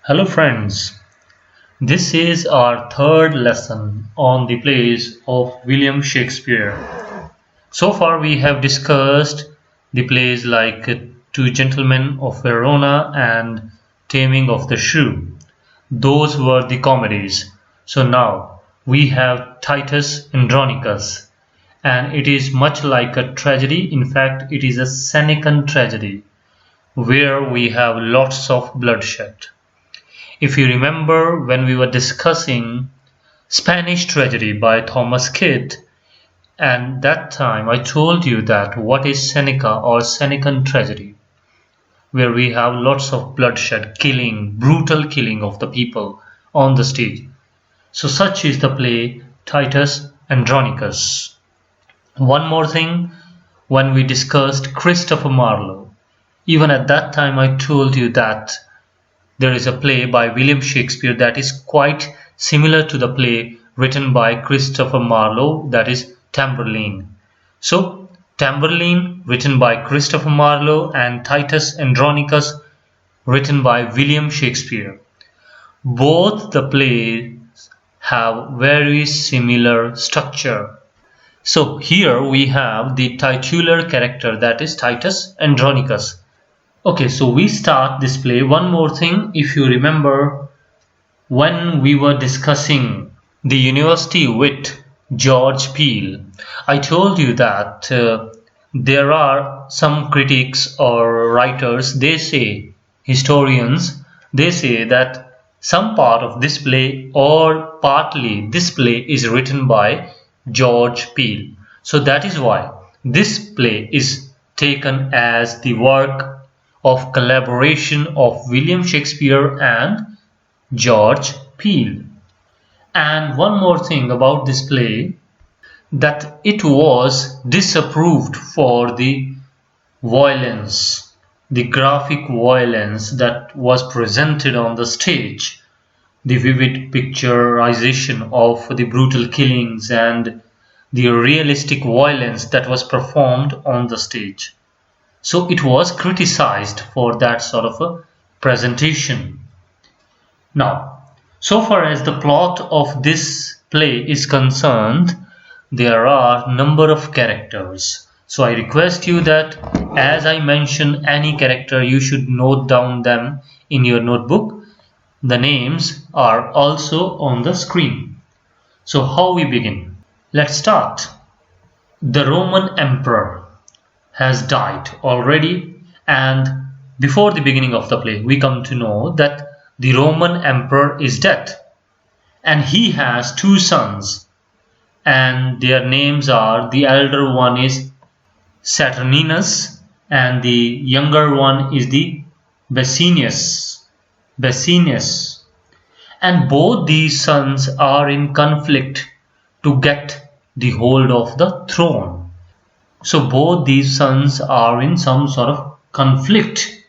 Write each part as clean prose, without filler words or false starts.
Hello friends, this is our third lesson on the plays of William Shakespeare. So far we have discussed the plays like Two Gentlemen of Verona and Taming of the Shrew. Those were the comedies. So now we have Titus Andronicus, and it is much like a tragedy. In fact, it is a Senecan tragedy where we have lots of bloodshed. If you remember when we were discussing Spanish Tragedy by Thomas Kidd, and that time I told you that what is Seneca or Senecan Tragedy, where we have lots of bloodshed, killing, brutal killing of the people on the stage. So such is the play Titus Andronicus. One more thing, when we discussed Christopher Marlowe, even at that time I told you that there is a play by William Shakespeare that is quite similar to the play written by Christopher Marlowe, that is Tamburlaine. So, Tamburlaine, written by Christopher Marlowe, and Titus Andronicus, written by William Shakespeare. Both the plays have very similar structure. So, here we have the titular character, that is Titus Andronicus. Okay, so we start this play. One more thing, if you remember, when we were discussing the university wit George Peele, I told you that there are some critics or writers, they say, historians, they say that some part of this play or partly this play is written by George Peele. So that is why this play is taken as the work of collaboration of William Shakespeare and George Peele. And one more thing about this play, that it was disapproved for the violence, the graphic violence that was presented on the stage, the vivid picturization of the brutal killings and the realistic violence that was performed on the stage. So it was criticized for that sort of a presentation. Now, so far as the plot of this play is concerned, there are a number of characters. So I request you that as I mention any character, you should note down them in your notebook. The names are also on the screen. So how we begin? Let's start. The Roman Emperor has died already, and before the beginning of the play we come to know that the Roman emperor is dead, and he has two sons, and their names are, the elder one is Saturninus and the younger one is the Basinius, and both these sons are in conflict to get the hold of the throne. So both these sons are in some sort of conflict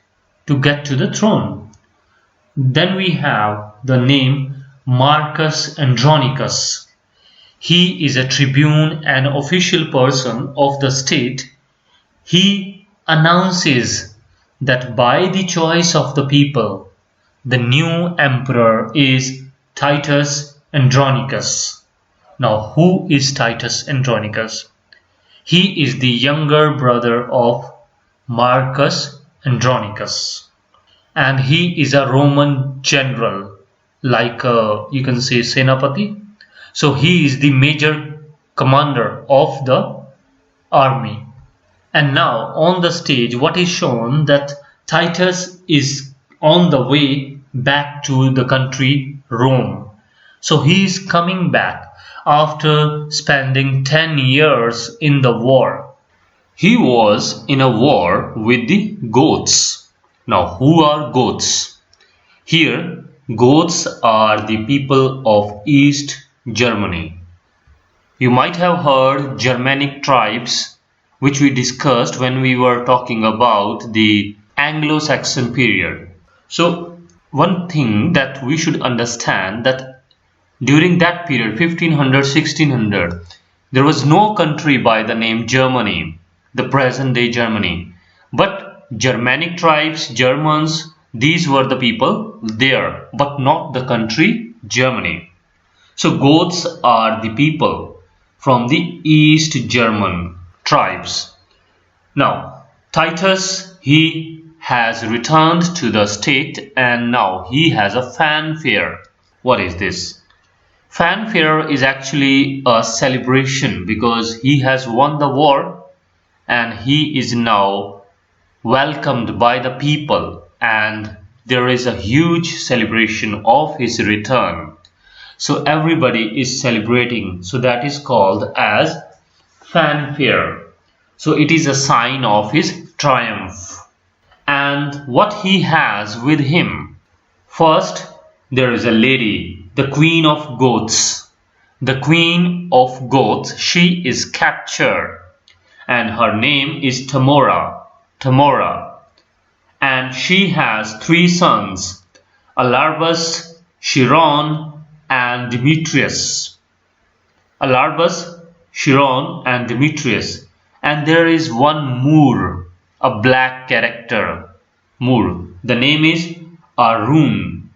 to get to the throne. Then we have the name Marcus Andronicus. He is a tribune and official person of the state. He announces that by the choice of the people, the new emperor is Titus Andronicus. Now, who is Titus Andronicus? He is the younger brother of Marcus Andronicus, and he is a Roman general, like you can say Senapati. So he is the major commander of the army. And now on the stage what is shown, that Titus is on the way back to the country Rome. So he is coming back after spending 10 years in the war. He was in a war with the Goths. Now, who are Goths? Here, Goths are the people of East Germany. You might have heard Germanic tribes, which we discussed when we were talking about the Anglo-Saxon period. So, one thing that we should understand, that during that period, 1500-1600, there was no country by the name Germany, the present day Germany. But Germanic tribes, Germans, These were the people there, but not the country Germany. So Goths are the people from the East German tribes. Now Titus, he has returned to the state and now he has a fanfare. What is this? Fanfare is actually a celebration because he has won the war and he is now welcomed by the people, and there is a huge celebration of his return. So everybody is celebrating. So that is called as fanfare. So it is a sign of his triumph. And what he has with him? First, there is a lady, the Queen of Goths. The Queen of Goths, she is captured and her name is Tamora. And she has 3 sons, Alarbus, Chiron and Demetrius. Alarbus, Chiron and Demetrius. And there is one Moor, a black character, Moor. The name is Arun.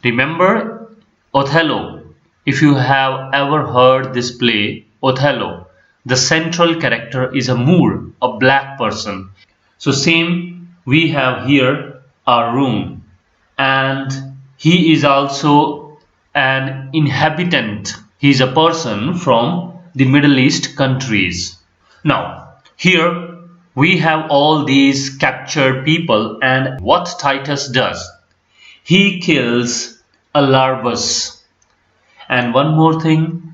Remember Othello? If you have ever heard this play, Othello, the central character is a Moor, a black person. So same we have here Arun, and he is also an inhabitant. He is a person from the Middle East countries. Now here we have all these captured people, and what Titus does? He kills Alarbus. And one more thing,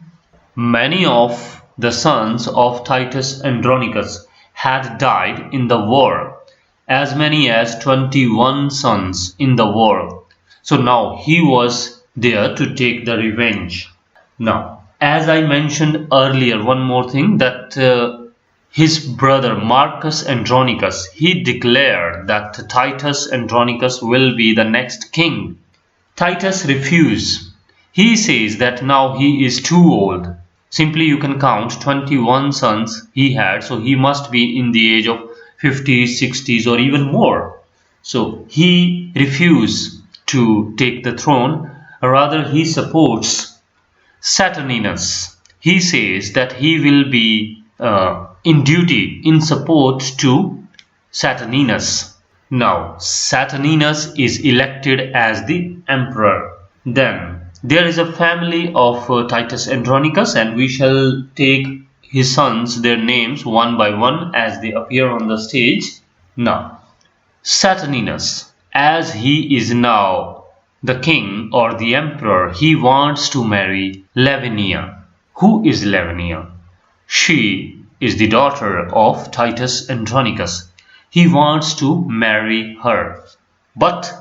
many of the sons of Titus Andronicus had died in the war, as many as 21 sons in the war. So now he was there to take the revenge. Now, as I mentioned earlier, one more thing, that his brother Marcus Andronicus, he declared that Titus Andronicus will be the next king. Titus refused. He says that now he is too old. Simply you can count 21 sons he had, so he must be in the age of 50s, 60s or even more. So he refused to take the throne. Rather he supports Saturninus. He says that he will be in duty, in support to Saturninus. Now Saturninus is elected as the emperor. Then there is a family of Titus Andronicus, and we shall take his sons, their names one by one as they appear on the stage. Now Saturninus, as he is now the king or the emperor, he wants to marry Lavinia. Who is Lavinia? She is the daughter of Titus Andronicus. He wants to marry her. But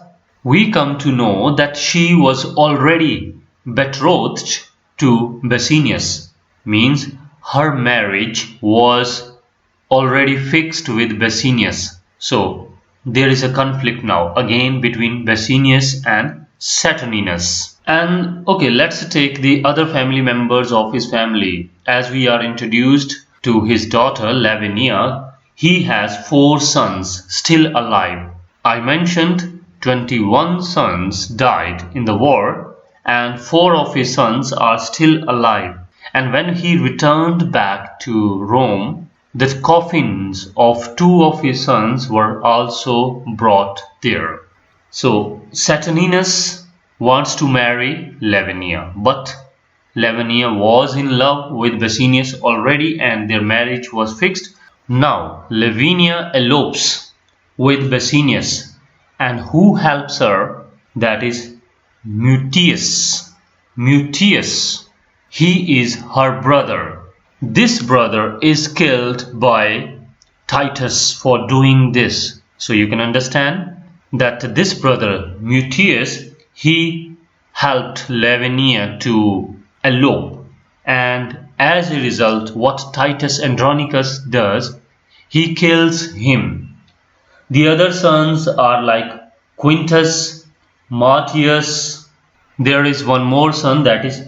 we come to know that she was already betrothed to Basinius. Means her marriage was already fixed with Basinius. So there is a conflict now again between Basinius and Saturninus. And okay, let's take the other family members of his family. As we are introduced to his daughter Lavinia, he has 4 sons still alive. I mentioned 21 sons died in the war and 4 of his sons are still alive. And when he returned back to Rome, the coffins of 2 of his sons were also brought there. So Saturninus wants to marry Lavinia, but Lavinia was in love with Basinius already and their marriage was fixed. Now Lavinia elopes with Basinius, and who helps her? That is Mutius. Mutius, he is her brother. This brother is killed by Titus for doing this. So you can understand that this brother Mutius, he helped Lavinia to elope, and as a result what Titus Andronicus does, he kills him. The other sons are like Quintus, Martius. There is one more son, that is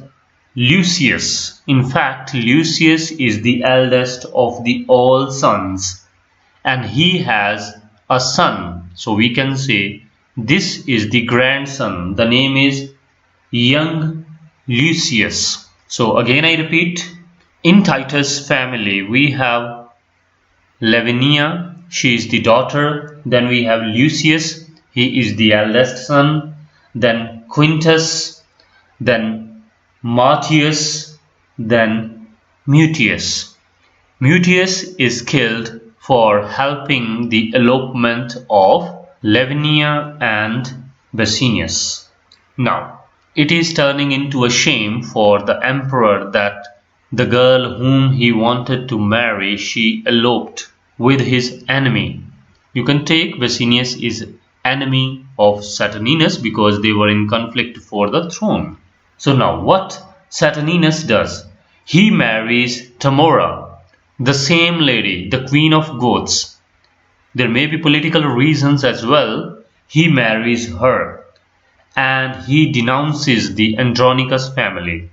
Lucius. In fact, Lucius is the eldest of the all sons, and he has a son. So we can say This is the grandson. The name is young Lucius. So again I repeat, in Titus family we have Lavinia, she is the daughter. Then we have Lucius, he is the eldest son. Then Quintus, then Martius, then Mutius. Mutius is killed for helping the elopement of Lavinia and Basinius. Now, it is turning into a shame for the emperor that the girl whom he wanted to marry, she eloped with his enemy. You can take Basinius is enemy of Saturninus because they were in conflict for the throne. So now what Saturninus does? He marries Tamora, the same lady, the queen of Goths. There may be political reasons as well. He marries her and he denounces the Andronicus family.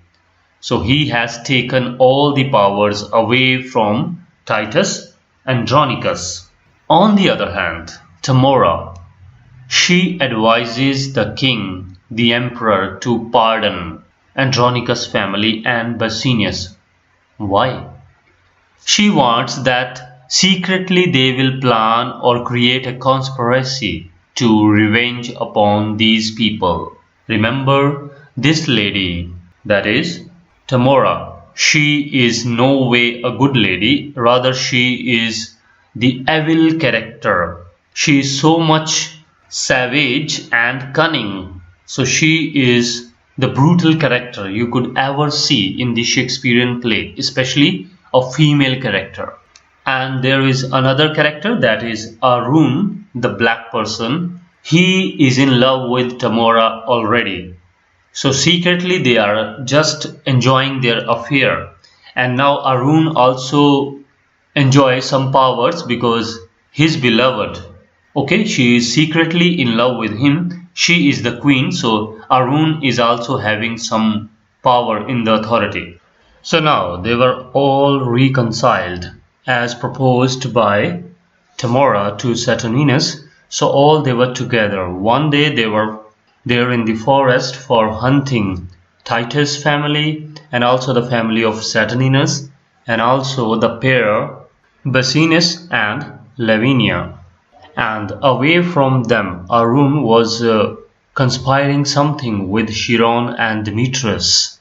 So he has taken all the powers away from Titus Andronicus. On the other hand, Tamora, she advises the king, the emperor, to pardon Andronicus family and Basinius. Why? She wants that secretly they will plan or create a conspiracy to revenge upon these people. Remember, this lady, that is Tamora, she is no way a good lady, rather she is the evil character. She is so much savage and cunning. So she is the brutal character you could ever see in the Shakespearean play, especially a female character. And there is another character, that is Arun, the black person. He is in love with Tamora already. So secretly they are just enjoying their affair. And now Arun also enjoys some powers because his beloved, okay, she is secretly in love with him. She is the queen, so Arun is also having some power in the authority. So now they were all reconciled as proposed by Tamora to Saturninus. So all they were together. One day they were there in the forest for hunting Titus family and also the family of Saturninus and also the pair Basinius and Lavinia. And away from them Arun was conspiring something with Chiron and Demetrius.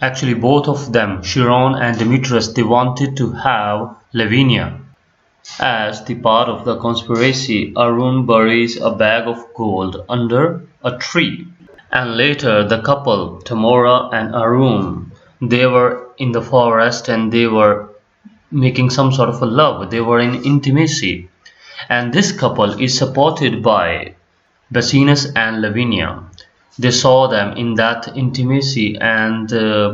Actually both of them, Chiron and Demetrius, they wanted to have Lavinia. As the part of the conspiracy, Arun buries a bag of gold under a tree. And later the couple, Tamora and Arun, they were in the forest and they were making some sort of a love. They were in intimacy. And this couple is supported by Basinius and Lavinia. They saw them in that intimacy and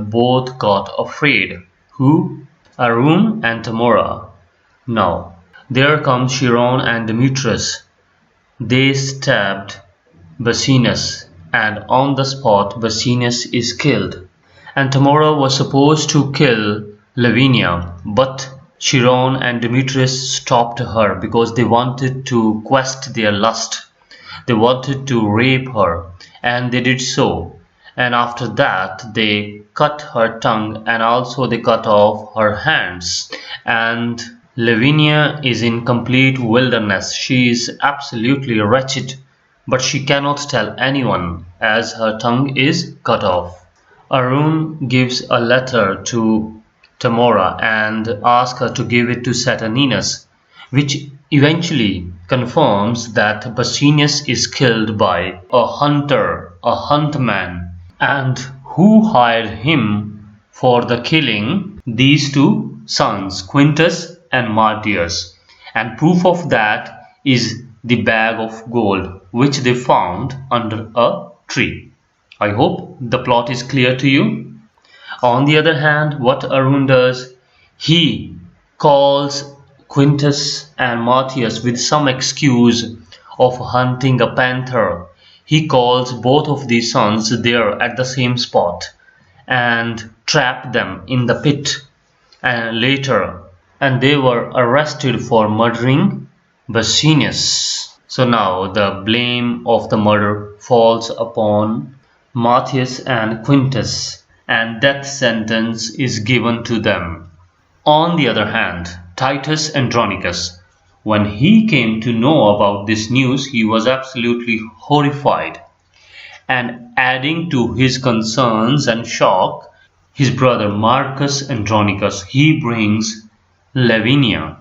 both got afraid. Who? Arun and Tamora. Now, there comes Chiron and Demetrius. They stabbed Basinius and on the spot Basinius is killed. And Tamora was supposed to kill Lavinia, but Chiron and Demetrius stopped her because they wanted to quest their lust. They wanted to rape her, and they did so. And after that they cut her tongue and also they cut off her hands. And Lavinia is in complete wilderness. She is absolutely wretched, but she cannot tell anyone as her tongue is cut off. Arun gives a letter to Tamora and asks her to give it to Saturninus, which eventually confirms that Basinius is killed by a hunter, a huntman, and who hired him for the killing these two sons, Quintus and Martius. And proof of that is the bag of gold which they found under a tree. I hope the plot is clear to you. On the other hand, what Arun does, he calls Quintus and Martius with some excuse of hunting a panther. He calls both of these sons there at the same spot and trapped them in the pit later, and they were arrested for murdering Basinius. So now the blame of the murder falls upon Matthias and Quintus, and death sentence is given to them. On the other hand, Titus Andronicus, when he came to know about this news, he was absolutely horrified. And adding to his concerns and shock, his brother Marcus Andronicus, he brings Lavinia.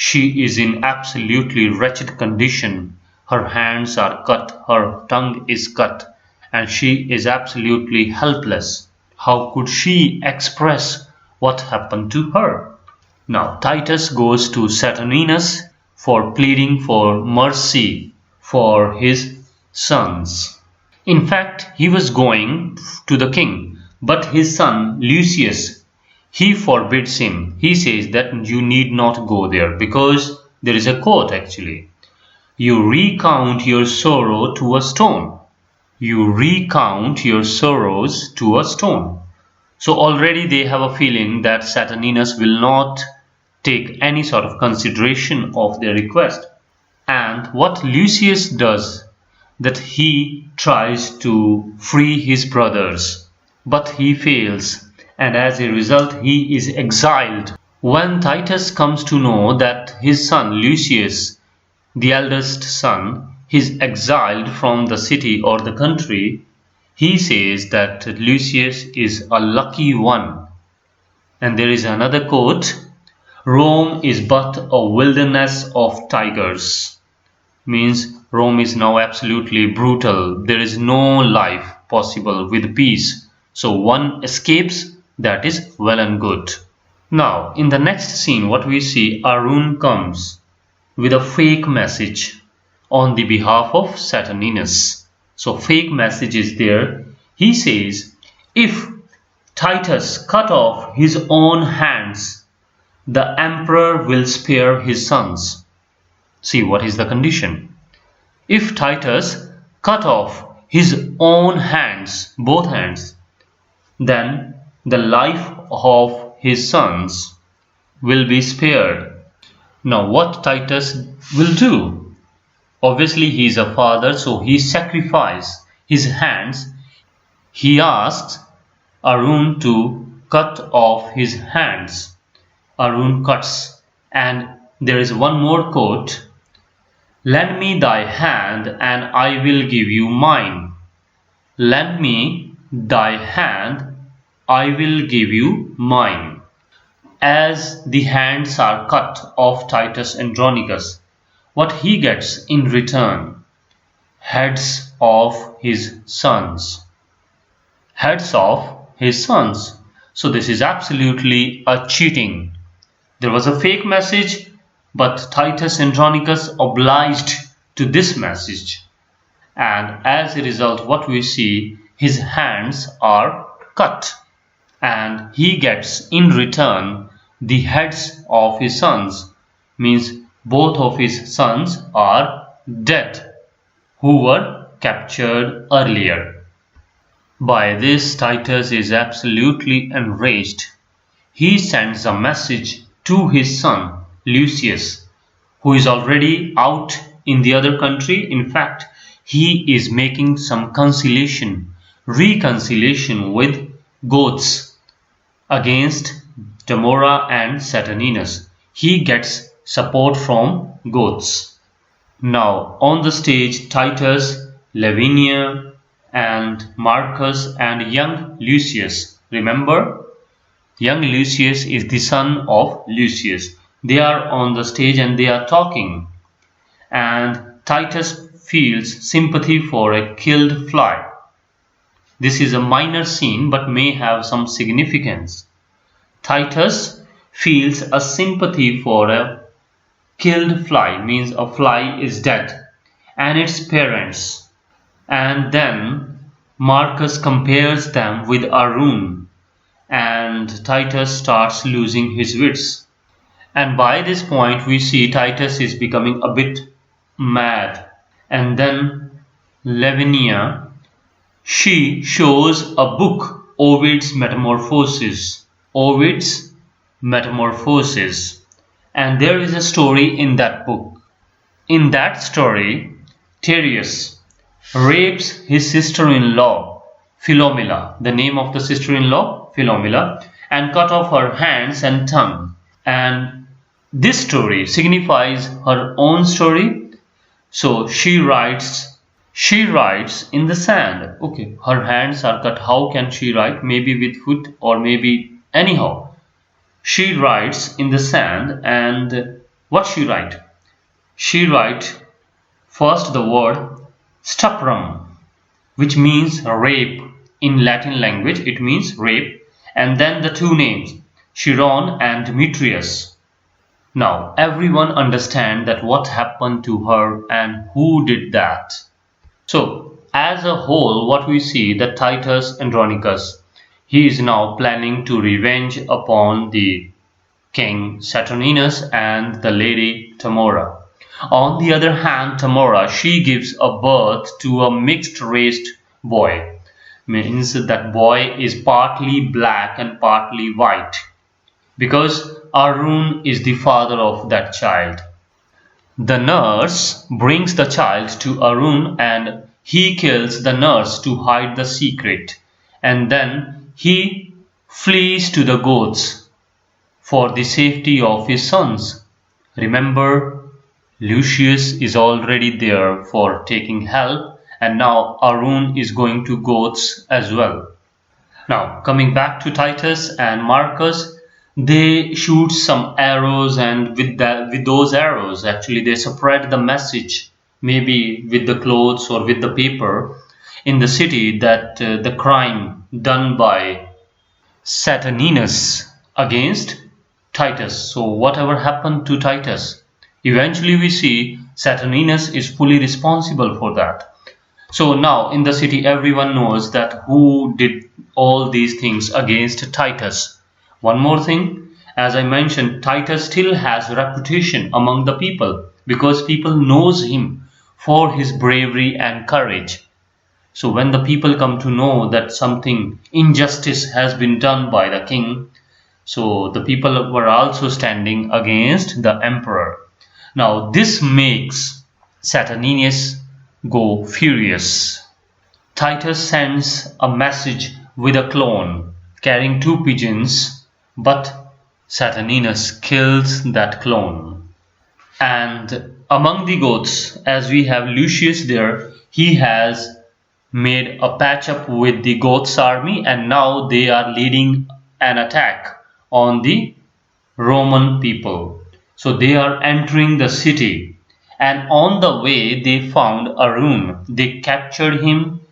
She is in absolutely wretched condition. Her hands are cut, her tongue is cut, and she is absolutely helpless. How could she express what happened to her? Now Titus goes to Saturninus for pleading for mercy for his sons. In fact, he was going to the king, but his son Lucius, he forbids him. He says that you need not go there because there is a quote actually. You recount your sorrow to a stone. You recount your sorrows to a stone. So already they have a feeling that Saturninus will not take any sort of consideration of their request. And what Lucius does, that he tries to free his brothers, but he fails, and as a result he is exiled. When Titus comes to know that his son Lucius, the eldest son, is exiled from the city or the country, he says that Lucius is a lucky one. And there is another quote, Rome is but a wilderness of tigers. Means Rome is now absolutely brutal. There is no life possible with peace. So one escapes, that is well and good. Now in the next scene what we see, Arun comes with a fake message on the behalf of Saturninus. So fake message is there. He says, if Titus cut off his own hands, the emperor will spare his sons. See what is the condition. If Titus cut off his own hands, both hands, then the life of his sons will be spared. Now what Titus will do? Obviously he is a father, so he sacrifices his hands. He asks Arun to cut off his hands. Arun cuts, and there is one more quote, lend me thy hand and I will give you mine. Lend me thy hand, I will give you mine. As the hands are cut of Titus Andronicus, what he gets in return? Heads of his sons. Heads of his sons. So this is absolutely a cheating. There was a fake message, but Titus Andronicus obliged to this message. And as a result, what we see, his hands are cut. And he gets in return the heads of his sons. Means both of his sons are dead, who were captured earlier. By this, Titus is absolutely enraged. He sends a message to his son Lucius, who is already out in the other country. In fact, he is making some reconciliation with Goths against Demora and Saturninus. He gets support from Goths. Now on the stage, Titus, Lavinia and Marcus and young Lucius. Remember, young Lucius is the son of Lucius. They are on the stage and they are talking. And Titus feels sympathy for a killed fly. This is a minor scene but may have some significance. Titus feels a sympathy for a killed fly, means a fly is dead, and its parents. And then Marcus compares them with Arun, and Titus starts losing his wits. And by this point we see Titus is becoming a bit mad. And then Lavinia, she shows a book, Ovid's Metamorphoses. And there is a story in that book. In that story, Titus rapes his sister-in-law, Philomela, the name of the sister-in-law, Philomela, and cut off her hands and tongue. And this story signifies her own story. So she writes in the sand. Okay, her hands are cut. How can she write? Maybe with foot or maybe anyhow. She writes in the sand, and what she write? She write first the word stuprum, which means rape. In Latin language it means rape, and then the two names, Chiron and Demetrius. Now everyone understand that what happened to her and who did that. So as a whole, what we see that Titus Andronicus, he is now planning to revenge upon the king Saturninus and the lady Tamora. On the other hand, Tamora, she gives a birth to a mixed-raced boy. Means that boy is partly black and partly white, because Arun is the father of that child. The nurse brings the child to Arun and he kills the nurse to hide the secret, and then he flees to the goats for the safety of his sons. Remember, Lucius is already there for taking help, and now Arun is going to goats as well. Now coming back to Titus and Marcus, they shoot some arrows, and with those arrows actually they spread the message, maybe with the clothes or with the paper in the city, that the crime done by Saturninus against Titus. So whatever happened to Titus, eventually we see Saturninus is fully responsible for that. So now in the city everyone knows that who did all these things against Titus. One more thing, as I mentioned, Titus still has reputation among the people because people knows him for his bravery and courage. So when the people come to know that something injustice has been done by the king, so the people were also standing against the emperor. Now this makes Saturninus go furious. Titus sends a message with a clone carrying two pigeons, but Saturninus kills that clone. And among the goths, as we have Lucius there, he has made a patch up with the Goths army, and now they are leading an attack on the Roman people. So they are entering the city, and on the way they found Arun. They captured him,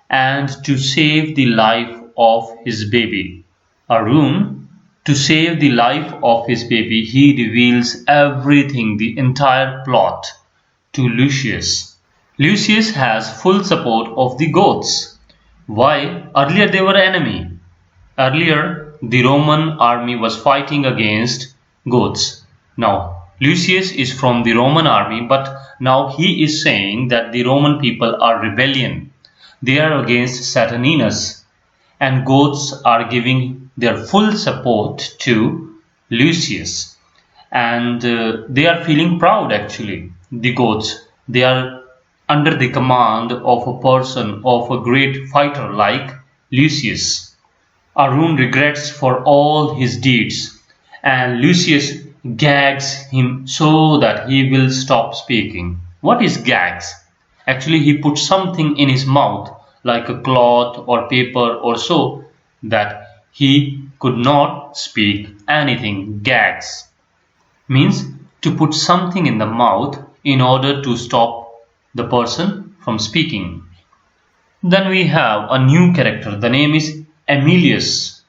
and to save the life of his baby, Arun, to save the life of his baby, he reveals everything, the entire plot, to Lucius. Lucius has full support of the Goths. Why? Earlier they were enemy. Earlier the Roman army was fighting against Goths. Now Lucius is from the Roman army, but now he is saying that the Roman people are rebellion. They are against Saturninus, and Goths are giving their full support to Lucius. And they are feeling proud actually, the Goths. They are under the command of a person, of a great fighter like Lucius. Arun regrets for all his deeds, and Lucius gags him so that he will stop speaking. What is gags? Actually, he puts something in his mouth like a cloth or paper or so that he could not speak anything. Gags means to put something in the mouth in order to stop the person from speaking. Then we have a new character. The name is Emilius.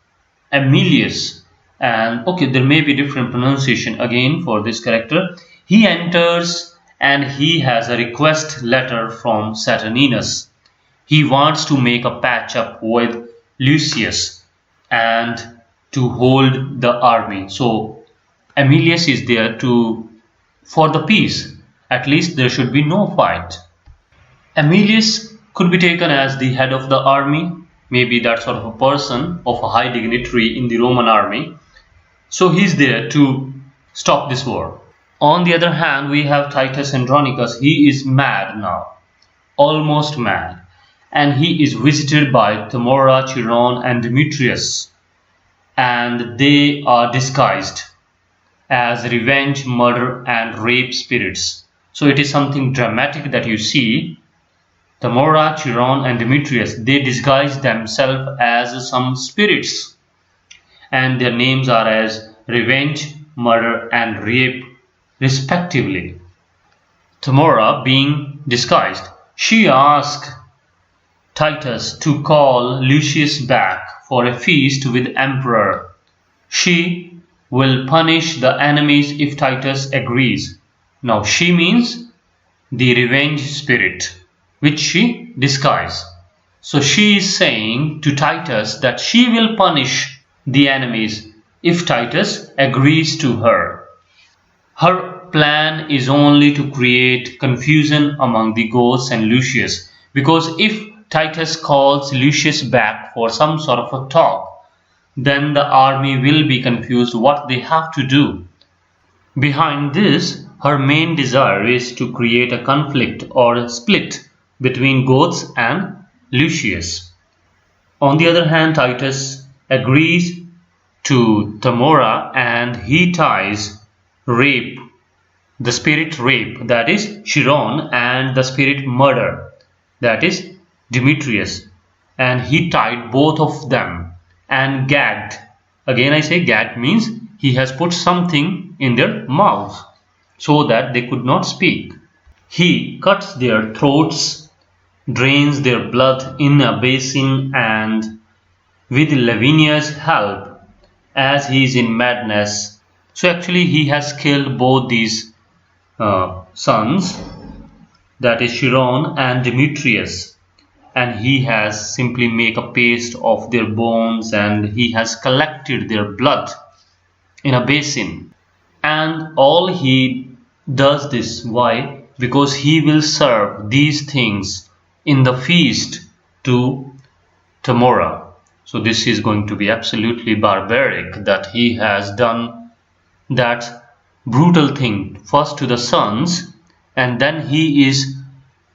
Emilius. And okay, there may be different pronunciation again for this character. He enters and he has a request letter from Saturninus. He wants to make a patch up with Lucius and to hold the army. So Emilius is there for the peace. At least there should be no fight. Emilius could be taken as the head of the army, maybe that sort of a person of a high dignitary in the Roman army. So he's there to stop this war. On the other hand, we have Titus Andronicus. He is mad now, almost mad, and he is visited by Tamora, Chiron, and Demetrius, and they are disguised as revenge, murder, and rape spirits. So it is something dramatic that you see. Tamora, Chiron, and Demetrius, they disguise themselves as some spirits, and their names are as revenge, murder, and rape respectively. Tamora, being disguised, she asked Titus to call Lucius back for a feast with Emperor. She will punish the enemies if Titus agrees. Now she means the revenge spirit, which she disguised. So she is saying to Titus that she will punish the enemies if Titus agrees to her. Her plan is only to create confusion among the Goths and Lucius, because if Titus calls Lucius back for some sort of a talk, then the army will be confused what they have to do. Behind this, her main desire is to create a conflict or a split between Goths and Lucius. On the other hand, Titus agrees to Tamora and he ties rape, the spirit rape, that is Chiron, and the spirit murder, that is Demetrius, and he tied both of them and gagged. Again I say gagged means he has put something in their mouth so that they could not speak. He cuts their throats, drains their blood in a basin, and with Lavinia's help, as he is in madness, so actually he has killed both these sons, that is Chiron and Demetrius, and he has simply made a paste of their bones and he has collected their blood in a basin. And all he does this, why? Because he will serve these things in the feast to Tamora. So this is going to be absolutely barbaric that he has done that brutal thing first to the sons, and then he is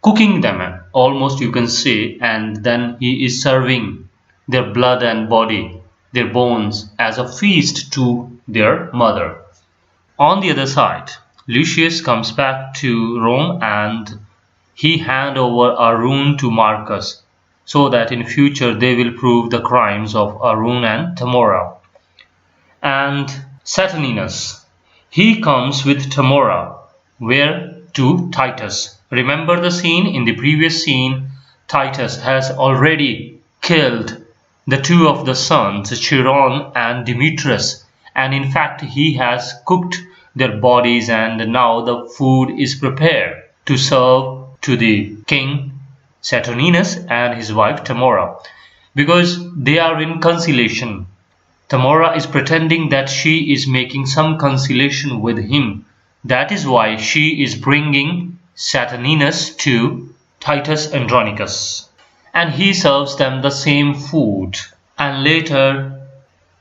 cooking them almost, you can say, and then he is serving their blood and body, their bones, as a feast to their mother. On the other side, Lucius comes back to Rome and he hand over Arun to Marcus, so that in future they will prove the crimes of Arun and Tamora. And Saturninus, he comes with Tamora, where to Titus. Remember the scene? In the previous scene, Titus has already killed the two of the sons, Chiron and Demetrius, and in fact he has cooked their bodies, and now the food is prepared to serve to the king Saturninus and his wife Tamora, because they are in conciliation. Tamora is pretending that she is making some conciliation with him. That is why she is bringing Saturninus to Titus Andronicus, and he serves them the same food. And later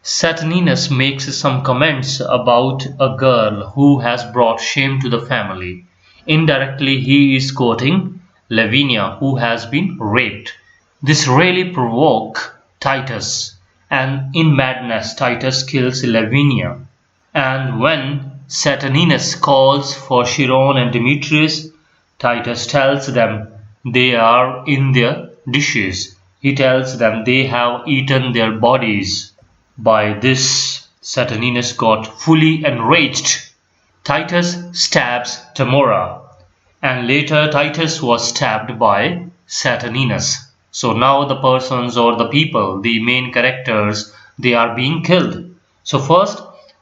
Saturninus makes some comments about a girl who has brought shame to the family. Indirectly he is quoting Lavinia, who has been raped. This really provokes Titus, and in madness Titus kills Lavinia. And when Saturninus calls for Chiron and Demetrius, Titus tells them they are in their dishes. He tells them they have eaten their bodies. By this, Saturninus got fully enraged. Titus stabs Tamora, and later Titus was stabbed by Saturninus. So now the persons or the people, the main characters, they are being killed. So first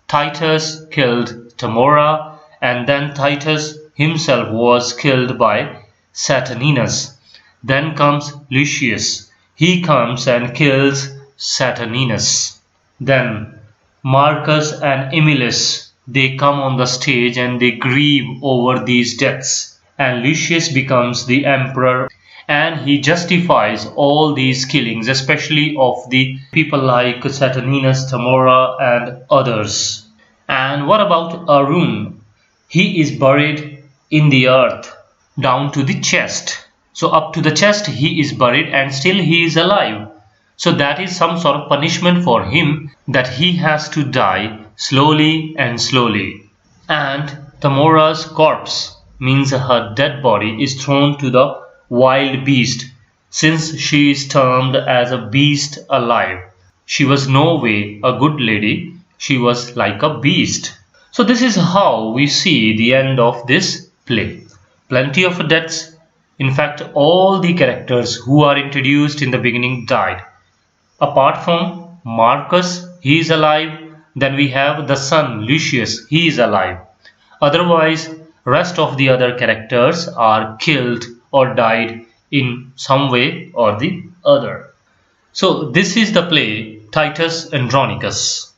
Titus killed Tamora, and then Titus himself was killed by Saturninus. Then comes Lucius. He comes and kills Saturninus. Then Marcus and Emilius, they come on the stage and they grieve over these deaths. And Lucius becomes the emperor, and he justifies all these killings, especially of the people like Saturninus, Tamora, and others. And what about Arun? he is buried in the earth down to the chest. So up to the chest he is buried and still he is alive. So that is some sort of punishment for him, that he has to die slowly and slowly. And Tamora's corpse, means her dead body, is thrown to the wild beast, since she is termed as a beast alive. She was no way a good lady, she was like a beast. So this is how we see the end of this play. Plenty of deaths. In fact, all the characters who are introduced in the beginning died. Apart from Marcus, he is alive. Then we have the son Lucius, he is alive. Otherwise, rest of the other characters are killed or died in some way or the other. So this is the play Titus Andronicus.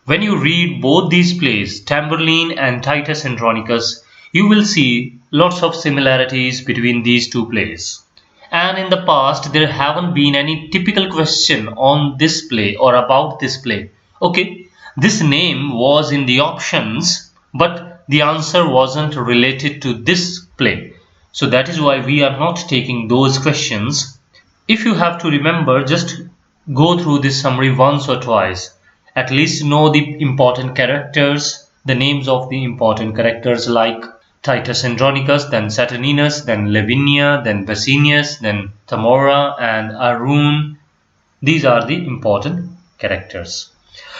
When you read both these plays, Tamburlaine and Titus Andronicus, you will see lots of similarities between these two plays. And in the past, there haven't been any typical question on this play or about this play. Okay, this name was in the options, but the answer wasn't related to this play. So that is why we are not taking those questions. If you have to remember, just go through this summary once or twice. At least know the important characters, the names of the important characters like Titus Andronicus, then Saturninus, then Lavinia, then Basinius, then Tamora and Arun. These are the important characters.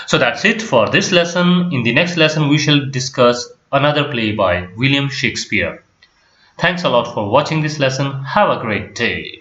So that's it for this lesson. In the next lesson, we shall discuss another play by William Shakespeare. Thanks a lot for watching this lesson. Have a great day.